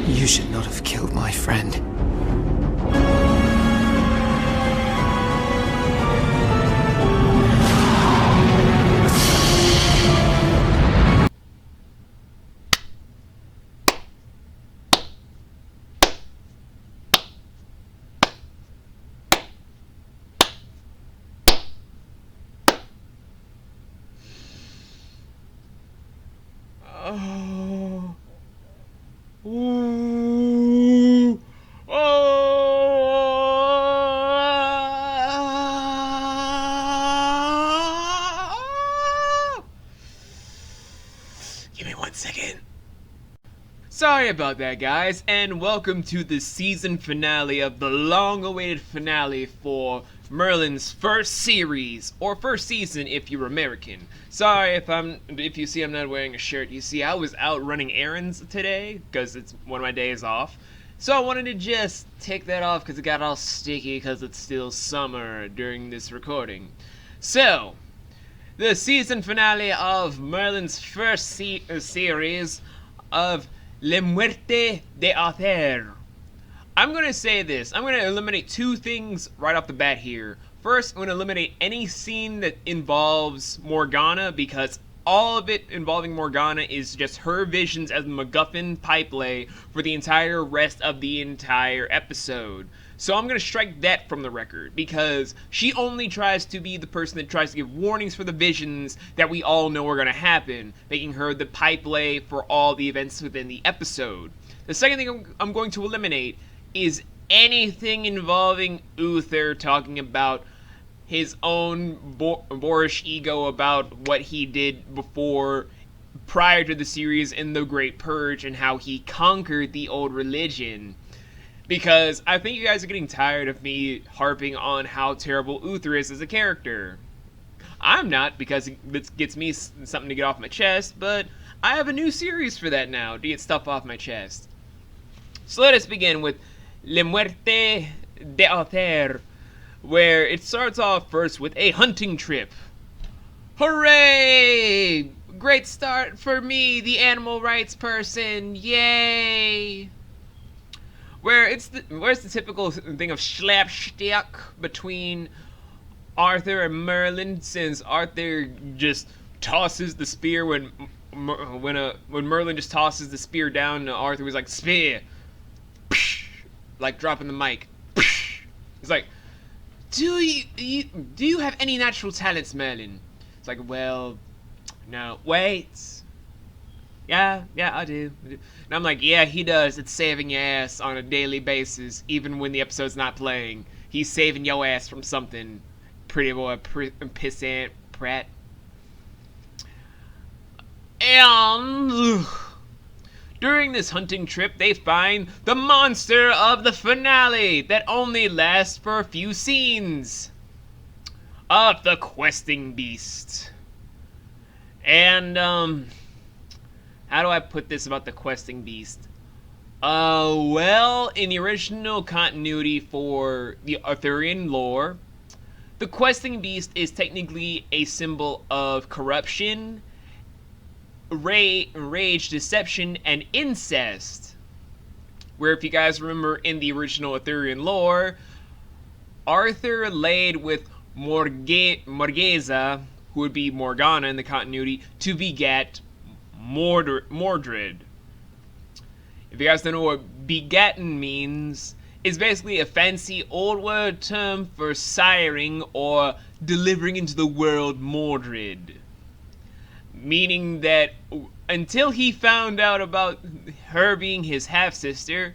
You should not have killed my friend. Oh. Ooh. Oh. Give me 1 second. Sorry about that, guys, and welcome to the season finale of the long-awaited finale for Merlin's first series, or first season if you're American. Sorry if you see I'm not wearing a shirt. You see, I was out running errands today, because it's one of my days off. So I wanted to just take that off because it got all sticky because it's still summer during this recording. So, the season finale of Merlin's first series of La Muerte de Uther. I'm going to say this. I'm going to eliminate 2 things right off the bat here. First, I'm going to eliminate any scene that involves Morgana, because all of it involving Morgana is just her visions as the MacGuffin pipelay for the entire rest of the entire episode. So I'm going to strike that from the record, because she only tries to be the person that tries to give warnings for the visions that we all know are going to happen, making her the pipelay for all the events within the episode. The second thing I'm going to eliminate is anything involving Uther talking about his own boorish ego about what he did before, prior to the series in The Great Purge, and how he conquered the old religion. Because I think you guys are getting tired of me harping on how terrible Uther is as a character. I'm not, because it gets me something to get off my chest, but I have a new series for that now, to get stuff off my chest. So let us begin with La Muerte de Uther, where it starts off first with a hunting trip. Hooray! Great start for me, the animal rights person, yay! Where's the typical thing of slapstick between Arthur and Merlin, since Arthur just tosses the spear when Merlin just tosses the spear down, Arthur was like, spear, like dropping the mic. He's like, do you have any natural talents, Merlin? It's like, well, no, wait. Yeah, I do. And I'm like, yeah, he does. It's saving your ass on a daily basis, even when the episode's not playing. He's saving your ass from something. Pretty boy, pissant prat. And during this hunting trip, they find the monster of the finale that only lasts for a few scenes of the questing beast. And, how do I put this about the questing beast? Well, in the original continuity for the Arthurian lore, the questing beast is technically a symbol of corruption, rage, deception, and incest. Where, if you guys remember in the original Arthurian lore, Arthur laid with Morgeza, who would be Morgana in the continuity, to beget Mordred. If you guys don't know what begetten means, it's basically a fancy old word term for siring or delivering into the world Mordred. Meaning that until he found out about her being his half-sister,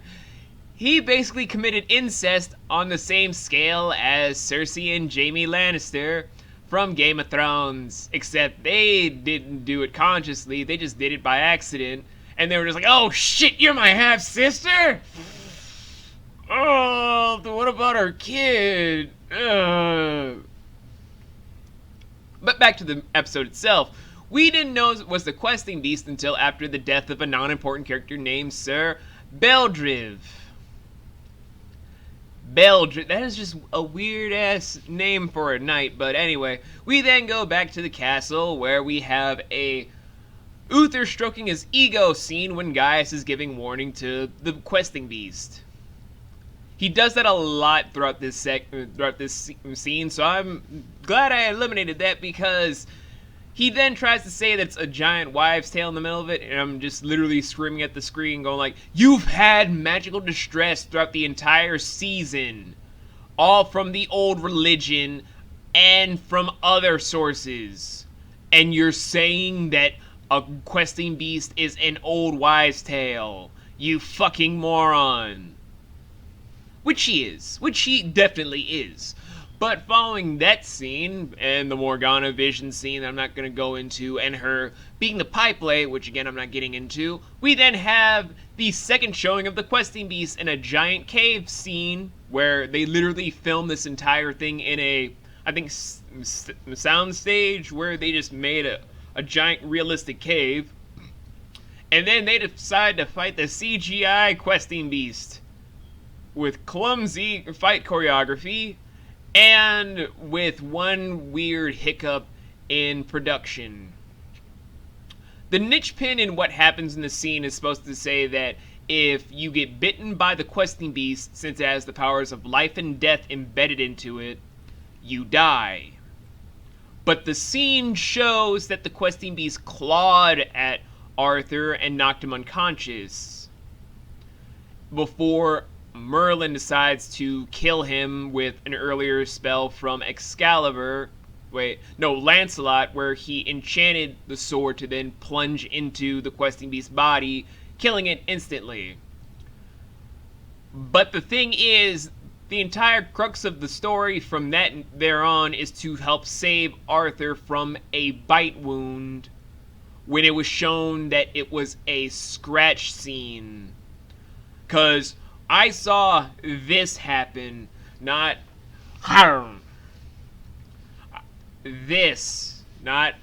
he basically committed incest on the same scale as Cersei and Jaime Lannister from Game of Thrones, except they didn't do it consciously, they just did it by accident, and they were just like, oh shit, you're my half-sister? Oh, what about our kid? But back to the episode itself. We didn't know it was the questing beast until after the death of a non-important character named Sir Beldriv. Beldriv, that is just a weird-ass name for a knight, but anyway. We then go back to the castle where we have a Uther stroking his ego scene when Gaius is giving warning to the questing beast. He does that a lot throughout this scene, so I'm glad I eliminated that, because he then tries to say that it's a giant wives' tale in the middle of it, and I'm just literally screaming at the screen going like, you've had magical distress throughout the entire season, all from the old religion and from other sources, and you're saying that a questing beast is an old wives' tale, you fucking moron. Which he definitely is. But following that scene, and the Morgana vision scene that I'm not going to go into, and her being the pipelet, which again I'm not getting into, we then have the second showing of the questing beast in a giant cave scene, where they literally film this entire thing in a, I think, sound stage, where they just made a giant realistic cave. And then they decide to fight the CGI questing beast with clumsy fight choreography and with one weird hiccup in production. The niche pin in what happens in the scene is supposed to say that if you get bitten by the questing beast, since it has the powers of life and death embedded into it, you die. But the scene shows that the questing beast clawed at Arthur and knocked him unconscious before Merlin decides to kill him with an earlier spell from Lancelot, where he enchanted the sword to then plunge into the questing beast's body, killing it instantly. But the thing is, the entire crux of the story from that there on is to help save Arthur from a bite wound, when it was shown that it was a scratch scene. 'Cause I saw this happen, not this, not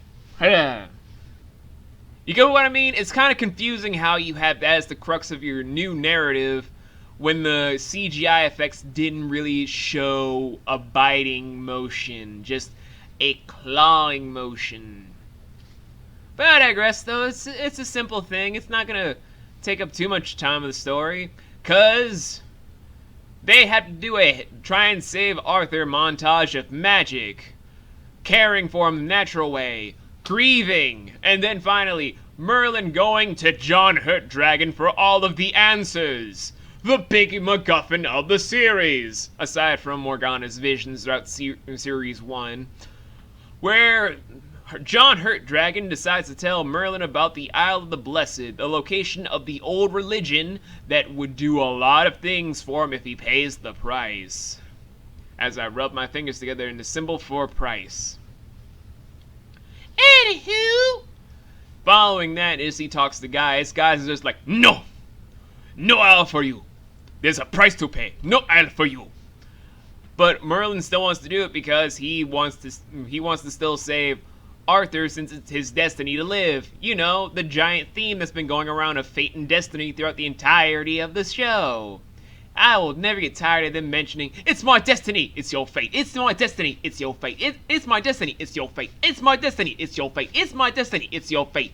you get what I mean? It's kind of confusing how you have that as the crux of your new narrative when the CGI effects didn't really show a biting motion, just a clawing motion. But I digress, though. It's a simple thing. It's not gonna take up too much time of the story, cause they have to do a try and save Arthur montage of magic, caring for him the natural way, grieving, and then finally Merlin going to John Hurt Dragon for all of the answers. The big MacGuffin of the series, aside from Morgana's visions throughout Series 1, where John Hurt Dragon decides to tell Merlin about the Isle of the Blessed, the location of the old religion that would do a lot of things for him if he pays the price. As I rub my fingers together in the symbol for price. Anywho, following that is he talks to Gaius. Gaius is just like, no isle for you. There's a price to pay. No isle for you. But Merlin still wants to do it because he wants to still save Arthur, since it's his destiny to live. You know, the giant theme that's been going around of fate and destiny throughout the entirety of the show. I will never get tired of them mentioning, it's my destiny, it's your fate. It's my destiny, it's your fate. It's my destiny, it's your fate. It's my destiny, it's your fate. It's my destiny, it's your fate.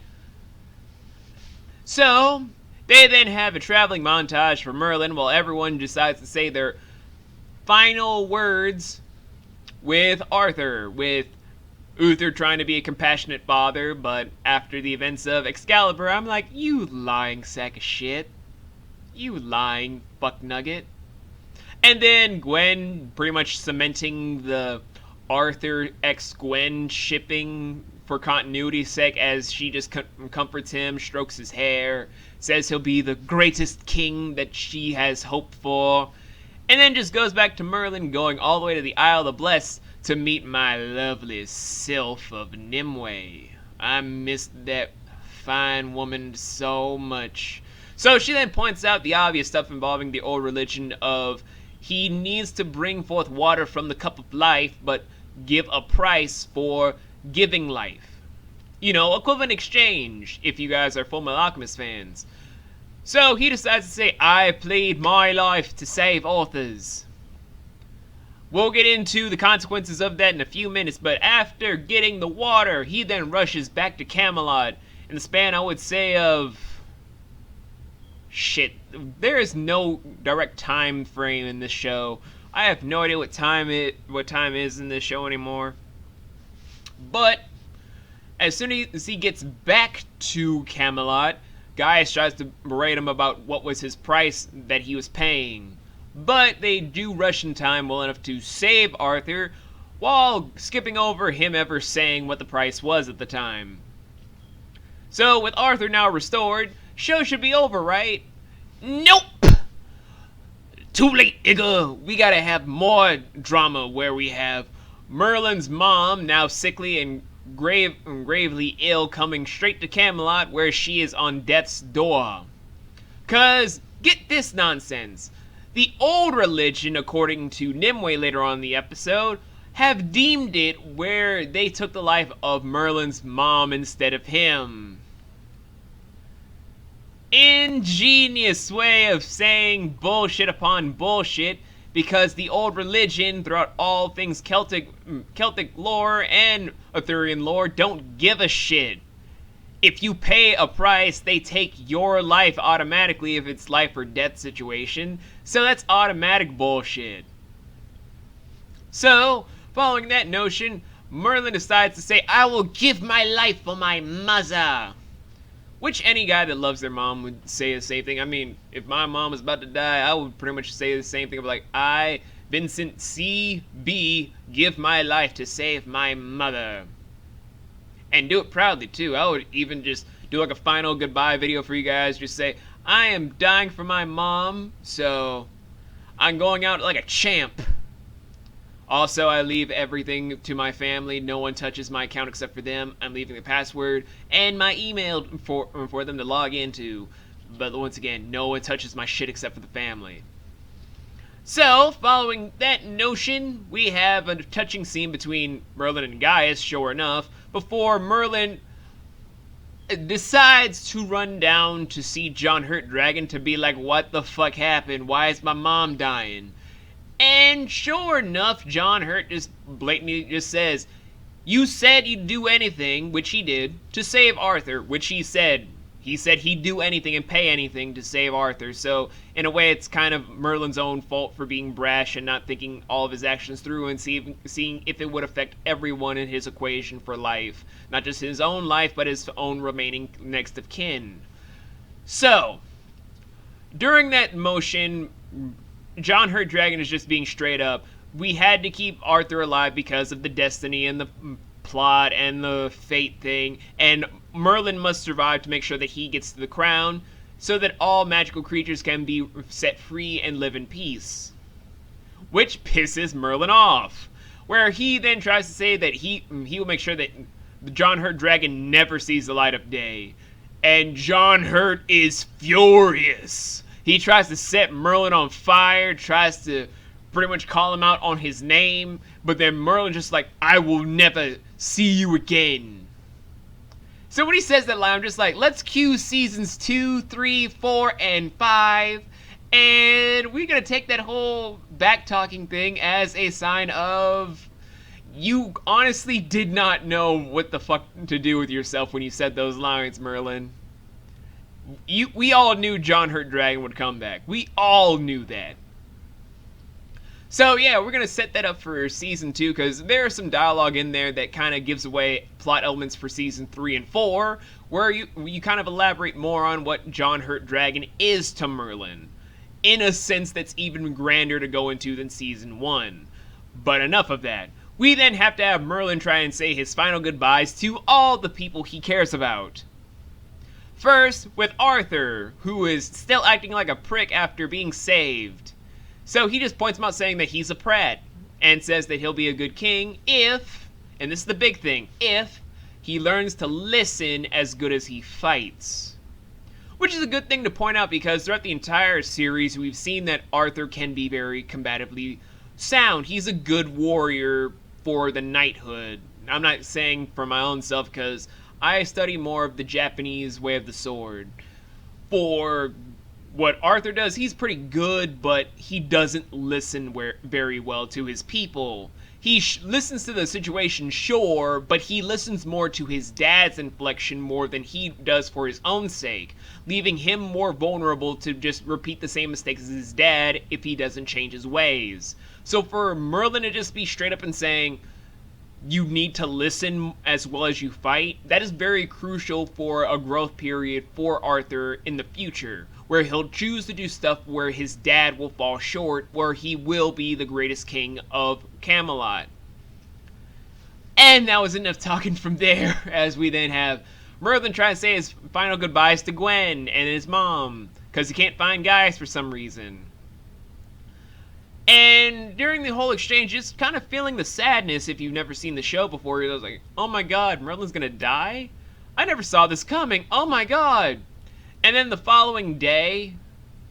So, they then have a traveling montage for Merlin while everyone decides to say their final words with Arthur, with Uther trying to be a compassionate father, but after the events of Excalibur, I'm like, you lying sack of shit. You lying fuck nugget. And then Gwen pretty much cementing the Arthur x Gwen shipping for continuity's sake, as she just comforts him, strokes his hair, says he'll be the greatest king that she has hoped for, and then just goes back to Merlin going all the way to the Isle of the Blessed to meet my lovely sylph of Nimue. I missed that fine woman so much. So she then points out the obvious stuff involving the old religion of he needs to bring forth water from the cup of life, but give a price for giving life. You know, equivalent exchange, if you guys are Fullmetal Alchemist fans. So he decides to say, I played my life to save Arthur's. We'll get into the consequences of that in a few minutes, but after getting the water, he then rushes back to Camelot in the span, I would say, of... Shit, there is no direct time frame in this show. I have no idea what time is in this show anymore. But as soon as he gets back to Camelot, Gaius tries to berate him about what was his price that he was paying. But they do rush in time well enough to save Arthur, while skipping over him ever saying what the price was at the time. So with Arthur now restored, show should be over, right? Nope! Too late, nigga! We gotta have more drama where we have Merlin's mom, now sickly and gravely ill, coming straight to Camelot where she is on death's door. 'Cause, get this nonsense. The old religion, according to Nimue later on in the episode, have deemed it where they took the life of Merlin's mom instead of him. Ingenious way of saying bullshit upon bullshit, because the old religion, throughout all things Celtic lore and Arthurian lore, don't give a shit. If you pay a price, they take your life automatically if it's life or death situation, so that's automatic bullshit. So, following that notion, Merlin decides to say, I will give my life for my mother. Which any guy that loves their mom would say the same thing. I mean, if my mom was about to die, I would pretty much say the same thing. Like, I, Vincent C.B., give my life to save my mother. And do it proudly, too. I would even just do like a final goodbye video for you guys. Just say, I am dying for my mom, so I'm going out like a champ. Also, I leave everything to my family. No one touches my account except for them. I'm leaving the password and my email for them to log into. But once again, no one touches my shit except for the family. So, following that notion, we have a touching scene between Merlin and Gaius, sure enough, before Merlin decides to run down to see John Hurt Dragon to be like, what the fuck happened? Why is my mom dying? And sure enough, John Hurt just blatantly just says, you said you'd do anything, which he did, to save Arthur, which he said. He said he'd do anything and pay anything to save Arthur. So, in a way, it's kind of Merlin's own fault for being brash and not thinking all of his actions through and seeing if it would affect everyone in his equation for life. Not just his own life, but his own remaining next of kin. So, during that motion, John Hurt Dragon is just being straight up. We had to keep Arthur alive because of the destiny and the plot and the fate thing, and Merlin must survive to make sure that he gets to the crown so that all magical creatures can be set free and live in peace. Which pisses Merlin off, where he then tries to say that he will make sure that the John Hurt Dragon never sees the light of day. And John Hurt is furious. He tries to set Merlin on fire, tries to pretty much call him out on his name, but then Merlin just like, I will never see you again. So when he says that line, I'm just like, let's cue seasons 2, 3, 4, and 5, and we're gonna take that whole back-talking thing as a sign of you honestly did not know what the fuck to do with yourself when you said those lines, Merlin. We all knew John Hurt Dragon would come back. We all knew that. So yeah, we're going to set that up for Season 2, because there's some dialogue in there that kind of gives away plot elements for Season 3 and 4, where you kind of elaborate more on what John Hurt Dragon is to Merlin, in a sense that's even grander to go into than Season 1. But enough of that. We then have to have Merlin try and say his final goodbyes to all the people he cares about. First, with Arthur, who is still acting like a prick after being saved. So he just points him out saying that he's a prat, and says that he'll be a good king if, and this is the big thing, if he learns to listen as good as he fights. Which is a good thing to point out, because throughout the entire series we've seen that Arthur can be very combatively sound. He's a good warrior for the knighthood. I'm not saying for my own self, because I study more of the Japanese way of the sword. For what Arthur does, he's pretty good, but he doesn't listen very well to his people. he listens to the situation, sure, but he listens more to his dad's inflection more than he does for his own sake, leaving him more vulnerable to just repeat the same mistakes as his dad if he doesn't change his ways. So for Merlin to just be straight up and saying, you need to listen as well as you fight, that is very crucial for a growth period for Arthur in the future, where he'll choose to do stuff where his dad will fall short, where he will be the greatest king of Camelot. And that was enough talking from there, as we then have Merlin try to say his final goodbyes to Gwen and his mom, because he can't find Gaius for some reason. And during the whole exchange, just kind of feeling the sadness if you've never seen the show before. I was like, oh my god, Merlin's gonna die? I never saw this coming. Oh my god. And then the following day,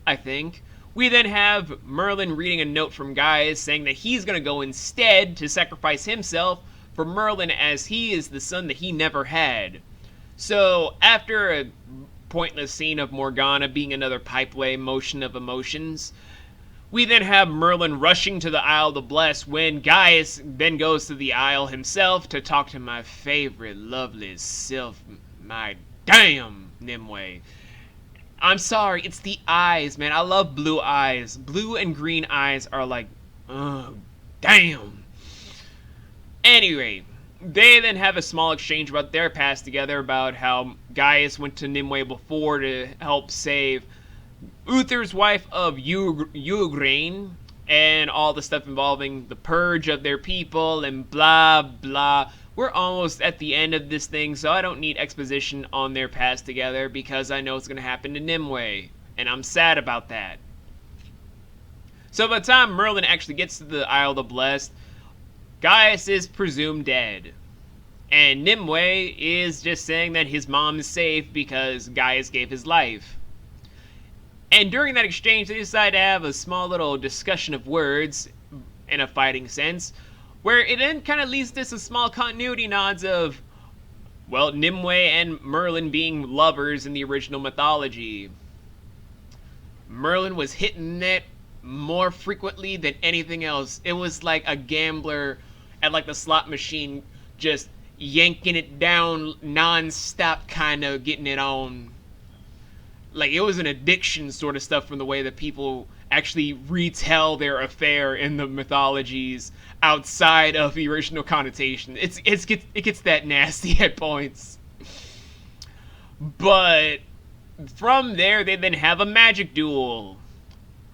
I think, we then have Merlin reading a note from Gaius saying that he's gonna go instead to sacrifice himself for Merlin, as he is the son that he never had. So after a pointless scene of Morgana being another pipeway motion of emotions, we then have Merlin rushing to the Isle of the Blessed when Gaius then goes to the Isle himself to talk to my favorite, lovely self, my damn Nimue. I'm sorry, it's the eyes, man. I love blue eyes. Blue and green eyes are like, oh, damn. Anyway, they then have a small exchange about their past together, about how Gaius went to Nimue before to help save Uther's wife of Ugrain, and all the stuff involving the purge of their people and blah blah. We're almost at the end of this thing, so I don't need exposition on their past together because I know it's going to happen to Nimue, and I'm sad about that. So by the time Merlin actually gets to the Isle of the Blessed, Gaius is presumed dead. And Nimue is just saying that his mom is safe because Gaius gave his life. And during that exchange, they decide to have a small little discussion of words, in a fighting sense, where it then kind of leads to some small continuity nods of, well, Nimue and Merlin being lovers in the original mythology. Merlin was hitting it more frequently than anything else. It was like a gambler at like the slot machine, just yanking it down non-stop, kind of getting it on. Like, it was an addiction sort of stuff from the way that people actually retell their affair in the mythologies outside of the original connotation. It gets that nasty at points. But from there, they then have a magic duel,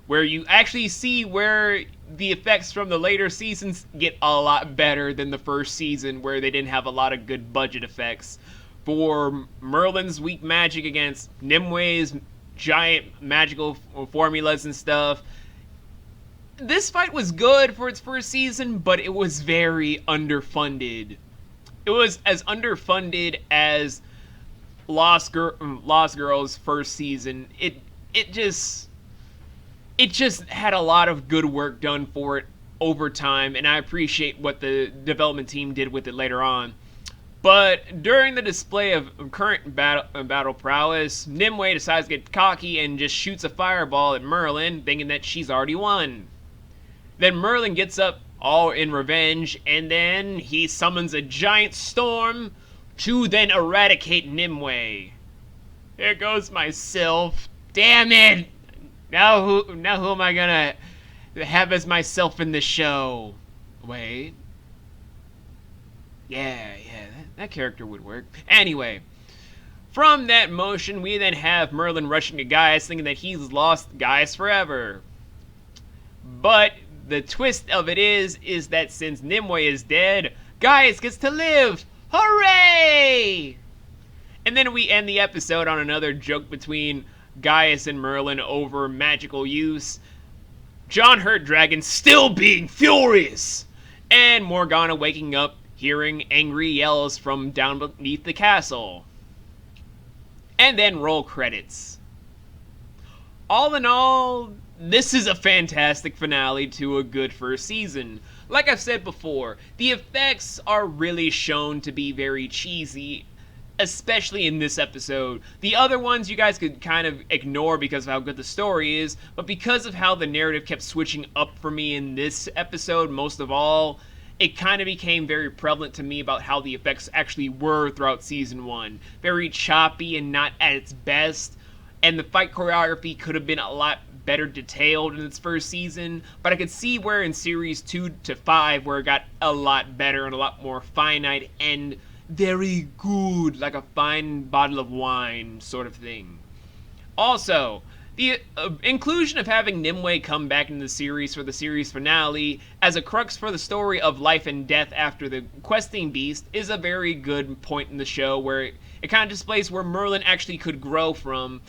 where you actually see where the effects from the later seasons get a lot better than the first season, where they didn't have a lot of good budget effects. For Merlin's weak magic against Nimue's giant magical formulas and stuff. This fight was good for its first season, but it was very underfunded. It was as underfunded as Lost Girl's first season. It just had a lot of good work done for it over time, and I appreciate what the development team did with it later on. But during the display of current battle prowess, Nimue decides to get cocky and just shoots a fireball at Merlin, thinking that she's already won. Then Merlin gets up all in revenge, and then he summons a giant storm to then eradicate Nimue. There goes myself. Damn it! Now who am I gonna have as myself in the show? Wait. Yeah, that character would work. Anyway, from that motion, we then have Merlin rushing to Gaius, thinking that he's lost Gaius forever. But the twist of it is that since Nimue is dead, Gaius gets to live! Hooray! And then we end the episode on another joke between Gaius and Merlin over magical use. John Hurt Dragon still being furious! And Morgana waking up, hearing angry yells from down beneath the castle. And then roll credits. All in all, this is a fantastic finale to a good first season. Like I've said before, the effects are really shown to be very cheesy, especially in this episode. The other ones you guys could kind of ignore because of how good the story is, but because of how the narrative kept switching up for me in this episode most of all, it kind of became very prevalent to me about how the effects actually were throughout season 1. Very choppy and not at its best, and the fight choreography could have been a lot better detailed in its first season, but I could see where in series 2 to 5 where it got a lot better and a lot more finite and very good, like a fine bottle of wine sort of thing. Also, the inclusion of having Nimue come back into the series for the series finale as a crux for the story of life and death after the questing beast is a very good point in the show where it kind of displays where Merlin actually could grow from,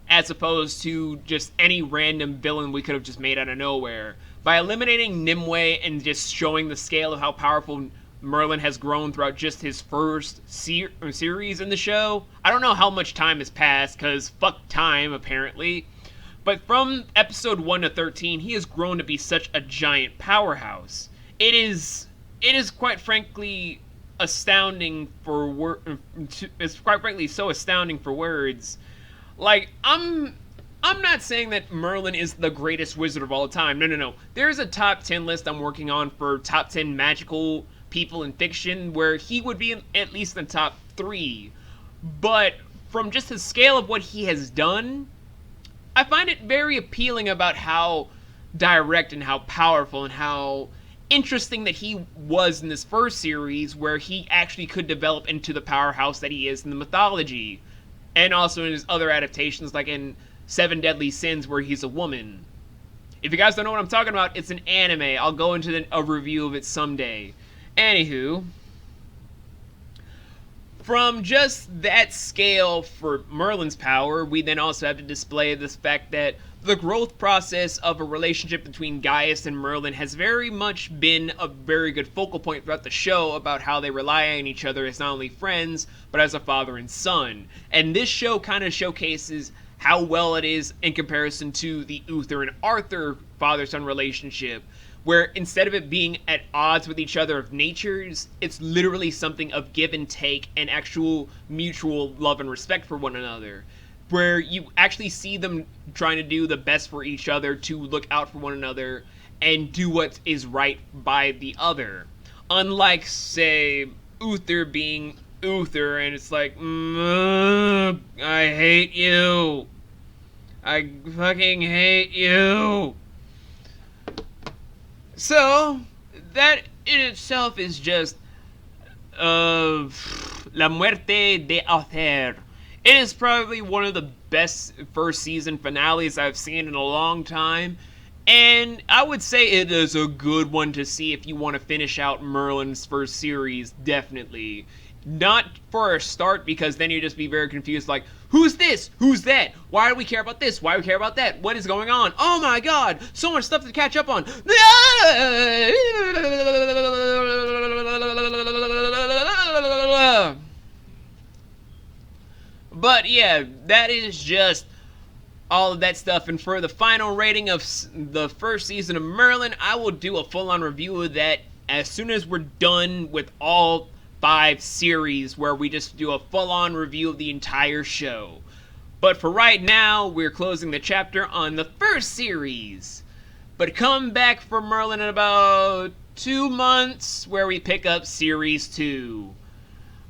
as opposed to just any random villain we could have just made out of nowhere. By eliminating Nimue and just showing the scale of how powerful Merlin has grown throughout just his first series in the show. I don't know how much time has passed, because fuck time, apparently. But from episode 1 to 13, he has grown to be such a giant powerhouse. It is quite frankly astounding for it's quite frankly so astounding for words. Like, I'm not saying that Merlin is the greatest wizard of all time. No. There's a top 10 list I'm working on for top 10 magical people in fiction where he would be at least in the top 3. But from just the scale of what he has done, I find it very appealing about how direct and how powerful and how interesting that he was in this first series where he actually could develop into the powerhouse that he is in the mythology. And also in his other adaptations, like in 7 Deadly Sins, where he's a woman. If you guys don't know what I'm talking about, it's an anime. I'll go into a review of it someday. Anywho, from just that scale for Merlin's power, we then also have to display this fact that the growth process of a relationship between Gaius and Merlin has very much been a very good focal point throughout the show about how they rely on each other as not only friends, but as a father and son. And this show kind of showcases how well it is in comparison to the Uther and Arthur father-son relationship, where instead of it being at odds with each other of natures, it's literally something of give and take and actual mutual love and respect for one another, where you actually see them trying to do the best for each other, to look out for one another and do what is right by the other. Unlike, say, Uther being Uther and it's like, I hate you. I fucking hate you. So, that in itself is just La Muerte de Uther. It is probably one of the best first season finales I've seen in a long time, and I would say it is a good one to see if you want to finish out Merlin's first series, definitely. Not for a start, because then you'd just be very confused, like, who's this? Who's that? Why do we care about this? Why do we care about that? What is going on? Oh my god! So much stuff to catch up on! But yeah, that is just all of that stuff. And for the final rating of the first season of Merlin, I will do a full-on review of that as soon as we're done with all 5 series, where we just do a full-on review of the entire show. But for right now, we're closing the chapter on the first series. But come back for Merlin in about 2 months, where we pick up series 2.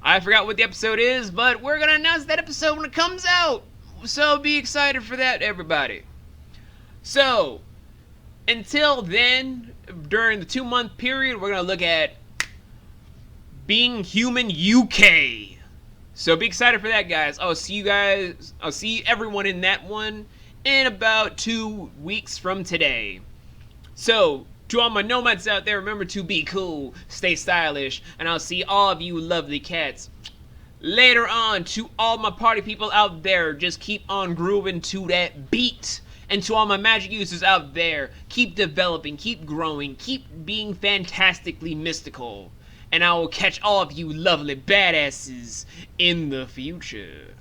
I forgot what the episode is, but we're gonna announce that episode when it comes out. So be excited for that, everybody. So, until then, during the 2-month period, we're gonna look at Being Human UK. So be excited for that, guys. I'll see everyone in that one in about 2 weeks from today. So, to all my nomads out there, remember to be cool, stay stylish, and I'll see all of you lovely cats later on. To all my party people out there, just keep on grooving to that beat. And to all my magic users out there, keep developing, keep growing, keep being fantastically mystical. And I will catch all of you lovely badasses in the future.